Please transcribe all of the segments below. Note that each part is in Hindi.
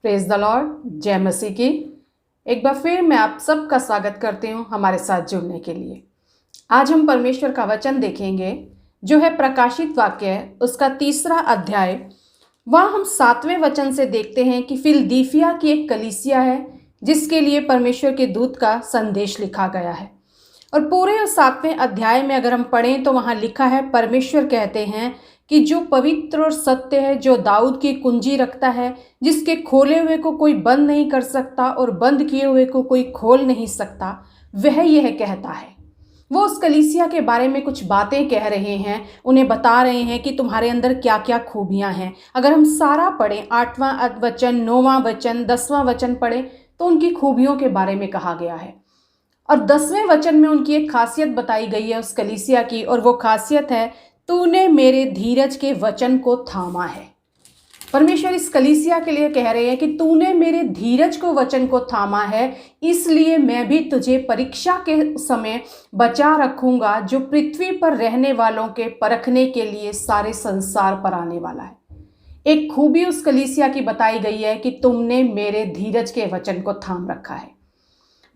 प्रेज द लॉर्ड, जय मसीह की। एक बार फिर मैं आप सबका स्वागत करती हूँ हमारे साथ जुड़ने के लिए। आज हम परमेश्वर का वचन देखेंगे जो है प्रकाशित वाक्य उसका 3 अध्याय। वहाँ हम 7वें वचन से देखते हैं कि फिलदिफिया की एक कलीसिया है जिसके लिए परमेश्वर के दूत का संदेश लिखा गया है। और पूरे उस 7वें अध्याय में अगर हम पढ़ें तो वहाँ लिखा है, परमेश्वर कहते हैं कि जो पवित्र और सत्य है, जो दाऊद की कुंजी रखता है, जिसके खोले हुए को कोई बंद नहीं कर सकता और बंद किए हुए को कोई खोल नहीं सकता, वह यह कहता है। वो उस कलीसिया के बारे में कुछ बातें कह रहे हैं, उन्हें बता रहे हैं कि तुम्हारे अंदर क्या क्या खूबियां हैं। अगर हम सारा पढ़ें, 8वां वचन, 9वां वचन, 10वां वचन पढ़ें तो उनकी खूबियों के बारे में कहा गया है। और 10वें वचन में उनकी एक खासियत बताई गई है उस कलीसिया की, और वो खासियत है, तूने मेरे धीरज के वचन को थामा है। परमेश्वर इस कलीसिया के लिए कह रहे हैं कि तूने मेरे धीरज को वचन को थामा है, इसलिए मैं भी तुझे परीक्षा के समय बचा रखूंगा जो पृथ्वी पर रहने वालों के परखने के लिए सारे संसार पर आने वाला है। एक खूबी उस कलीसिया की बताई गई है कि तुमने मेरे धीरज के वचन को थाम रखा है।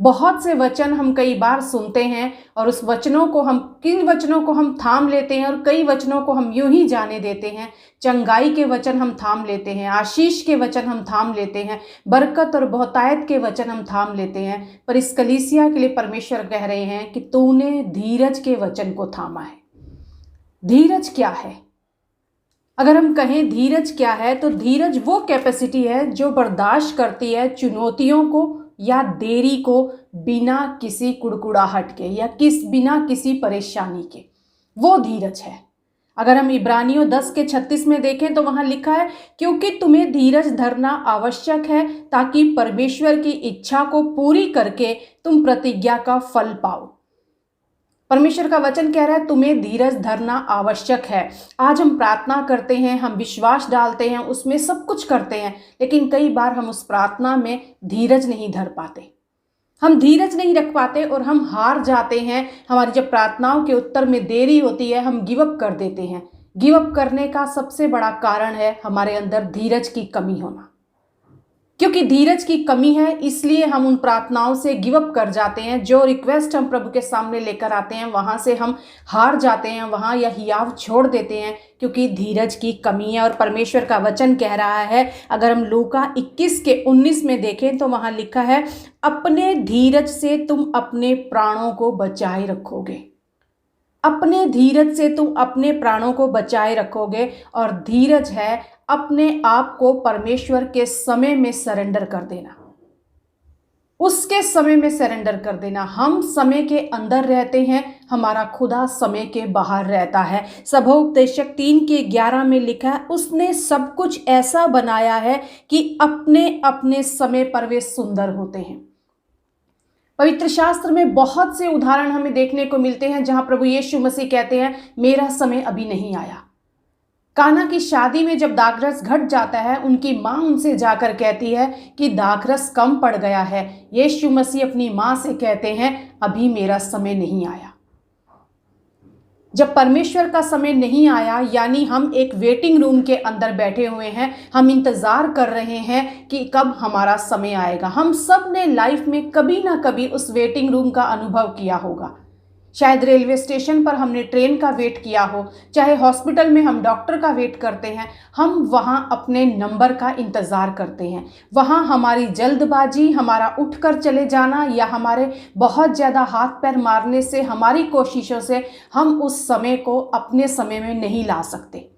बहुत से वचन हम कई बार सुनते हैं और उस वचनों को हम किन वचनों को हम थाम लेते हैं और कई वचनों को हम यूं ही जाने देते हैं। चंगाई के वचन हम थाम लेते हैं, आशीष के वचन हम थाम लेते हैं, बरकत और बहुतायत के वचन हम थाम लेते हैं। पर इस कलीसिया के लिए परमेश्वर कह रहे हैं कि तूने धीरज के वचन को थामा है। धीरज क्या है? अगर हम कहें धीरज क्या है तो धीरज वो कैपेसिटी है जो बर्दाश्त करती है चुनौतियों को या देरी को बिना किसी कुड़कुड़ाहट के या बिना किसी परेशानी के। वो धीरज है। अगर हम इब्रानियों 10:36 में देखें तो वहां लिखा है, क्योंकि तुम्हें धीरज धरना आवश्यक है ताकि परमेश्वर की इच्छा को पूरी करके तुम प्रतिज्ञा का फल पाओ। परमेश्वर का वचन कह रहा है तुम्हें धीरज धरना आवश्यक है। आज हम प्रार्थना करते हैं, हम विश्वास डालते हैं, उसमें सब कुछ करते हैं, लेकिन कई बार हम उस प्रार्थना में धीरज नहीं धर पाते, हम धीरज नहीं रख पाते और हम हार जाते हैं। हमारी जब प्रार्थनाओं के उत्तर में देरी होती है हम गिव अप कर देते हैं। गिव अप करने का सबसे बड़ा कारण है हमारे अंदर धीरज की कमी होना। क्योंकि धीरज की कमी है इसलिए हम उन प्रार्थनाओं से गिव अप कर जाते हैं। जो रिक्वेस्ट हम प्रभु के सामने लेकर आते हैं वहां से हम हार जाते हैं, वहां यह हियाव छोड़ देते हैं, क्योंकि धीरज की कमी है। और परमेश्वर का वचन कह रहा है, अगर हम लूका 21:19 में देखें तो वहां लिखा है, अपने धीरज से तुम अपने प्राणों को बचाए रखोगे। अपने धीरज से तुम अपने प्राणों को बचाए रखोगे। और धीरज है अपने आप को परमेश्वर के समय में सरेंडर कर देना, उसके समय में सरेंडर कर देना। हम समय के अंदर रहते हैं, हमारा खुदा समय के बाहर रहता है। सभोपदेशक 3:11 में लिखा है, उसने सब कुछ ऐसा बनाया है कि अपने अपने समय पर वे सुंदर होते हैं। पवित्र शास्त्र में बहुत से उदाहरण हमें देखने को मिलते हैं जहां प्रभु यीशु मसीह कहते हैं, मेरा समय अभी नहीं आया। काना की शादी में जब दाखरस घट जाता है, उनकी माँ उनसे जाकर कहती है कि दाखरस कम पड़ गया है। यीशु मसीह अपनी माँ से कहते हैं, अभी मेरा समय नहीं आया। जब परमेश्वर का समय नहीं आया, यानी हम एक वेटिंग रूम के अंदर बैठे हुए हैं, हम इंतज़ार कर रहे हैं कि कब हमारा समय आएगा। हम सब ने लाइफ में कभी ना कभी उस वेटिंग रूम का अनुभव किया होगा। शायद रेलवे स्टेशन पर हमने ट्रेन का वेट किया हो, चाहे हॉस्पिटल में हम डॉक्टर का वेट करते हैं, हम वहाँ अपने नंबर का इंतज़ार करते हैं। वहाँ हमारी जल्दबाजी, हमारा उठकर चले जाना या हमारे बहुत ज़्यादा हाथ पैर मारने से, हमारी कोशिशों से हम उस समय को अपने समय में नहीं ला सकते।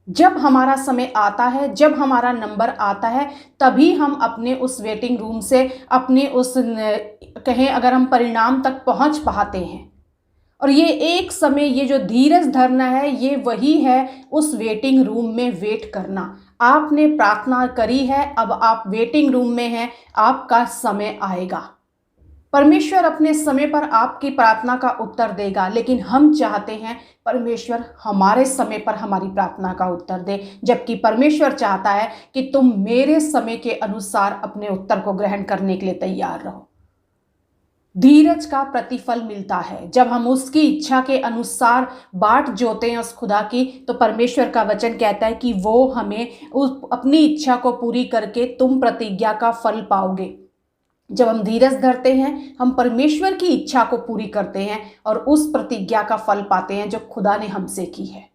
जब हमारा समय आता है, जब हमारा नंबर आता है, तभी हम अपने उस वेटिंग रूम से अपने उस कहें अगर हम परिणाम तक पहुँच पाते हैं। और ये एक समय, ये जो धीरज धरना है, ये वही है उस वेटिंग रूम में वेट करना। आपने प्रार्थना करी है, अब आप वेटिंग रूम में हैं, आपका समय आएगा। परमेश्वर अपने समय पर आपकी प्रार्थना का उत्तर देगा, लेकिन हम चाहते हैं परमेश्वर हमारे समय पर हमारी प्रार्थना का उत्तर दे, जबकि परमेश्वर चाहता है कि तुम मेरे समय के अनुसार अपने उत्तर को ग्रहण करने के लिए तैयार रहो। धीरज का प्रतिफल मिलता है। जब हम उसकी इच्छा के अनुसार बाट जोते हैं उस खुदा की, तो परमेश्वर का वचन कहता है कि वो हमें उस अपनी इच्छा को पूरी करके तुम प्रतिज्ञा का फल पाओगे। जब हम धीरज धरते हैं, हम परमेश्वर की इच्छा को पूरी करते हैं और उस प्रतिज्ञा का फल पाते हैं जो खुदा ने हमसे की है।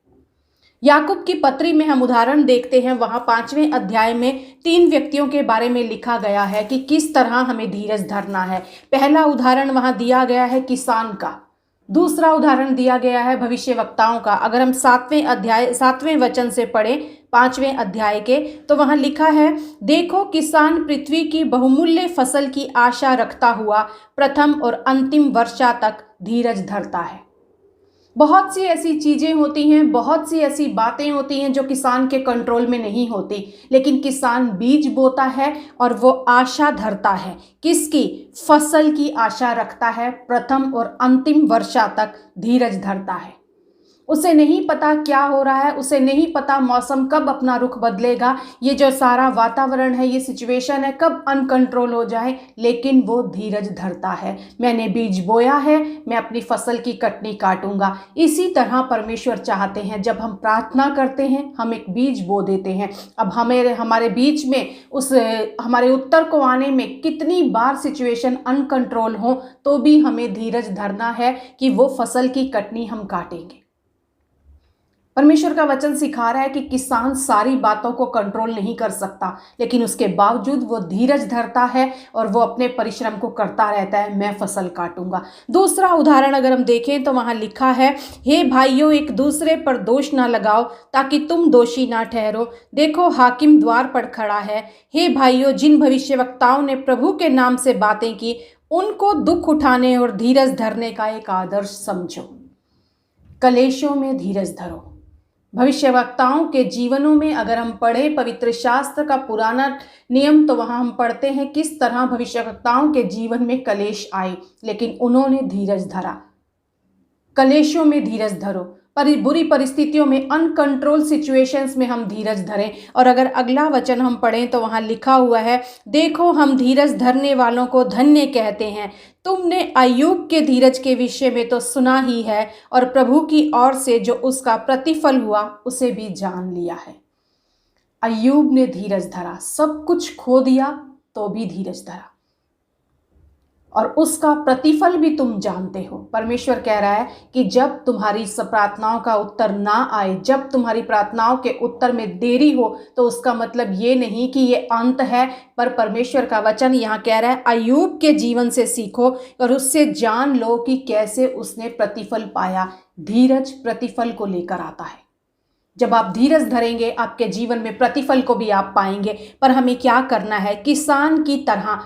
याकूब की पत्री में हम उदाहरण देखते हैं, वहां 5वें अध्याय में 3 व्यक्तियों के बारे में लिखा गया है कि किस तरह हमें धीरज धरना है। पहला उदाहरण वहां दिया गया है किसान का, दूसरा उदाहरण दिया गया है भविष्यवक्ताओं का। अगर हम 7वें वचन से पढ़ें 5वें अध्याय के, तो वहां लिखा है, देखो किसान पृथ्वी की बहुमूल्य फसल की आशा रखता हुआ प्रथम और अंतिम वर्षा तक धीरज धरता है। बहुत सी ऐसी चीज़ें होती हैं, बहुत सी ऐसी बातें होती हैं जो किसान के कंट्रोल में नहीं होती, लेकिन किसान बीज बोता है और वो आशा धरता है। किसकी? फसल की आशा रखता है, प्रथम और अंतिम वर्षा तक धीरज धरता है। उसे नहीं पता क्या हो रहा है, उसे नहीं पता मौसम कब अपना रुख बदलेगा, ये जो सारा वातावरण है, ये सिचुएशन है, कब अनकंट्रोल हो जाए, लेकिन वो धीरज धरता है। मैंने बीज बोया है, मैं अपनी फसल की कटनी काटूंगा। इसी तरह परमेश्वर चाहते हैं, जब हम प्रार्थना करते हैं, हम एक बीज बो देते हैं। अब हमारे बीच में हमारे उत्तर को आने में कितनी बार सिचुएशन अनकंट्रोल हो, तो भी हमें धीरज धरना है कि वो फसल की कटनी हम काटेंगे। परमेश्वर का वचन सिखा रहा है कि किसान सारी बातों को कंट्रोल नहीं कर सकता, लेकिन उसके बावजूद वो धीरज धरता है और वो अपने परिश्रम को करता रहता है, मैं फसल काटूंगा। दूसरा उदाहरण अगर हम देखें तो वहां लिखा है, हे भाइयों एक दूसरे पर दोष ना लगाओ ताकि तुम दोषी ना ठहरो। देखो हाकिम द्वार पर खड़ा है। हे भाइयों, जिन भविष्यवक्ताओं ने प्रभु के नाम से बातें की, उनको दुख उठाने और धीरज धरने का एक आदर्श समझो। कलेशों में धीरज धरो। भविष्यवक्ताओं के जीवनों में अगर हम पढ़ें पवित्र शास्त्र का पुराना नियम, तो वहां हम पढ़ते हैं किस तरह भविष्यवक्ताओं के जीवन में कलेश आए, लेकिन उन्होंने धीरज धरा। कलेशों में धीरज धरो, बुरी परिस्थितियों में, अनकंट्रोल सिचुएशंस में हम धीरज धरें। और अगर अगला वचन हम पढ़ें तो वहां लिखा हुआ है, देखो हम धीरज धरने वालों को धन्य कहते हैं। तुमने अय्यूब के धीरज के विषय में तो सुना ही है, और प्रभु की ओर से जो उसका प्रतिफल हुआ उसे भी जान लिया है। अय्यूब ने धीरज धरा, सब कुछ खो दिया तो भी धीरज धरा, और उसका प्रतिफल भी तुम जानते हो। परमेश्वर कह रहा है कि जब तुम्हारी प्रार्थनाओं का उत्तर ना आए, जब तुम्हारी प्रार्थनाओं के उत्तर में देरी हो, तो उसका मतलब ये नहीं कि ये अंत है, पर परमेश्वर का वचन यहाँ कह रहा है, अय्यूब के जीवन से सीखो और उससे जान लो कि कैसे उसने प्रतिफल पाया। धीरज प्रतिफल को लेकर आता है। जब आप धीरज धरेंगे, आपके जीवन में प्रतिफल को भी आप पाएंगे। पर हमें क्या करना है? किसान की तरह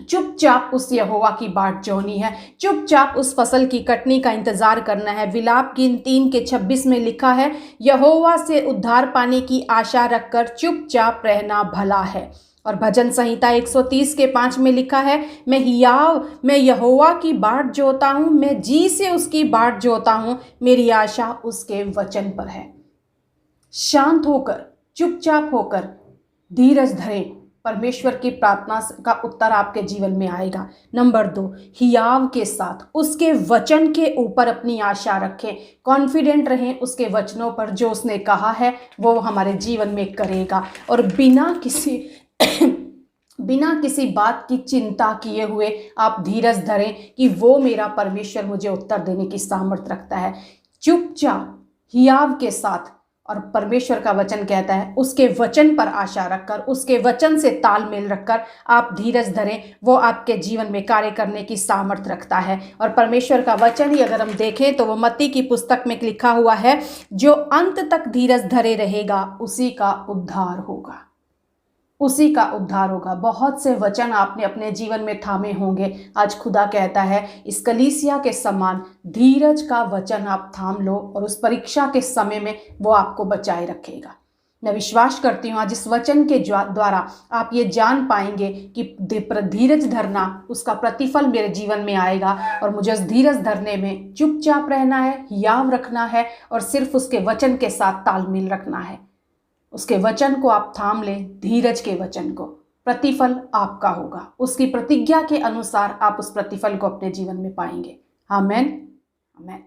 चुपचाप उस यहोवा की बाट जोनी है, चुपचाप उस फसल की कटनी का इंतजार करना है। विलाप गीत 3:26 में लिखा है, यहोवा से उद्धार पाने की आशा रखकर चुपचाप रहना भला है। और भजन संहिता 130:5 में लिखा है, मैं यहोवा की बाट जोता हूँ, मैं जी से उसकी बाट जोता हूँ, मेरी आशा उसके वचन पर है। शांत होकर, चुपचाप होकर धीरज धरें, परमेश्वर की प्रार्थना का उत्तर आपके जीवन में आएगा। नंबर 2, हियाव के साथ उसके वचन के ऊपर अपनी आशा रखें, कॉन्फिडेंट रहें उसके वचनों पर। जो उसने कहा है वो हमारे जीवन में करेगा, और बिना किसी बात की चिंता किए हुए आप धीरज धरें कि वो मेरा परमेश्वर मुझे उत्तर देने की सामर्थ्य रखता है। चुपचाप हियाव के साथ, और परमेश्वर का वचन कहता है उसके वचन पर आशा रखकर, उसके वचन से तालमेल रखकर आप धीरज धरें, वो आपके जीवन में कार्य करने की सामर्थ्य रखता है। और परमेश्वर का वचन ही अगर हम देखें तो वो मत्ती की पुस्तक में लिखा हुआ है, जो अंत तक धीरज धरे रहेगा उसी का उद्धार होगा, उसी का उद्धार होगा। बहुत से वचन आपने अपने जीवन में थामे होंगे। आज खुदा कहता है इस कलीसिया के समान धीरज का वचन आप थाम लो, और उस परीक्षा के समय में वो आपको बचाए रखेगा। मैं विश्वास करती हूँ आज इस वचन के द्वारा आप ये जान पाएंगे कि धीरज धरना, उसका प्रतिफल मेरे जीवन में आएगा, और मुझे उस धीरज धरने में चुपचाप रहना है, हियाव रखना है, और सिर्फ उसके वचन के साथ तालमेल रखना है। उसके वचन को आप थाम लें, धीरज के वचन को, प्रतिफल आपका होगा। उसकी प्रतिज्ञा के अनुसार आप उस प्रतिफल को अपने जीवन में पाएंगे। आमेन, आमेन।